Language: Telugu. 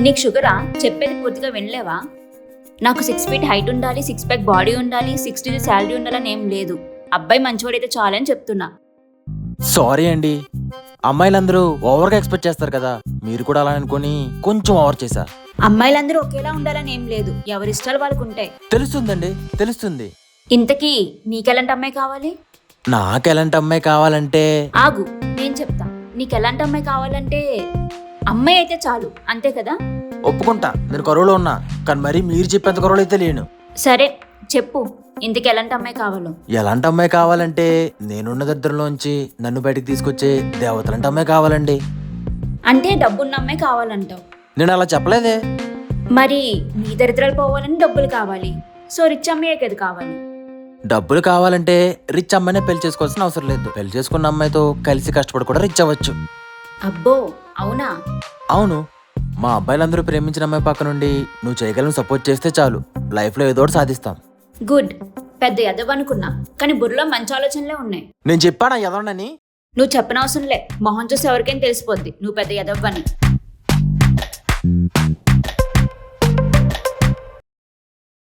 నీకు షుగరా? చెప్పేది పూర్తిగా వినలేవా? నాకు 6 feet హైట్ ఉండాలి, 6 pack బాడీ ఉండాలి, 60 శాలరీ ఉండాలని ఏం లేదు. అబ్బాయి మంచివాడైతే చాలని చెప్తున్నా. సారీ అండి, అమ్మాయిలందరూ ఓవర్గా ఎక్స్పెక్ట్ చేస్తారు కదా, మీరు కూడా అలా అనుకుని కొంచెం ఓవర్ చేశా. అమ్మాయిలందరూ ఒకేలా ఉండాలని ఏం లేదు, ఎవరిష్టాలు వాళ్ళకు ఉంటాయి. తెలుస్తుందండి, తెలుస్తుంది. ఇంతకీ నీకెలాంటి అమ్మాయి కావాలి? నాకు ఎలాంటి అమ్మాయి కావాలంటే ఆగు, నేను చెప్తా. నీకెలాంటి అమ్మాయి కావాలంటే అమ్మాయి అయితే చాలు, అంతే కదా? ఒప్పుకుంటా, నేను కరువులో ఉన్నా, కానీ మరి మీరు చెప్పేంత కరువులో అయితే లేను. సరే చెప్పు, ఇంతకీ ఎలాంటి అమ్మాయి కావాలో? ఎలాంటి అమ్మాయి కావాలంటే నేనున్న దరిద్రంలోంచి నన్ను బయటికి తీసుకొచ్చే దేవతలంటే అమ్మాయి కావాలండి. అంటే డబ్బున్న అమ్మాయి కావాలంటావు. నేను అలా చెప్పలేదే. మరి నీ దరిద్రాలు పోవాలని డబ్బులు కావాలి, సో రిచ్ అమ్మాయే కదా కావాలి. డబ్బులు కావాలంటే రిచ్ అమ్మాయినే పెళ్లి చేసుకోవాల్సిన అవసరం లేదు. పెళ్లి చేసుకున్న అమ్మాయితో కలిసి కష్టపడి కూడా రిచ్ అవ్వచ్చు. అబ్బో అవునా? అవును, మా అబ్బాయిలందరూ ప్రేమించిన అమ్మాయి పక్క నుండి నువ్వు చేయగలను సపోర్ట్ చేస్తే చాలు, లైఫ్లో ఏదో ఒకటి సాధిస్తాం. గుడ్. పెద్ద ఎదవ అనుకున్నా, కానీ బుర్రలో మంచి ఆలోచనలే ఉన్నాయి. నేను చెప్పానా ఎదవనని? నువ్వు చెప్పనవసరంలే, మొహం చూసి ఎవరికైనా తెలిసిపోద్ది నువ్వు పెద్ద ఎదవ్వని.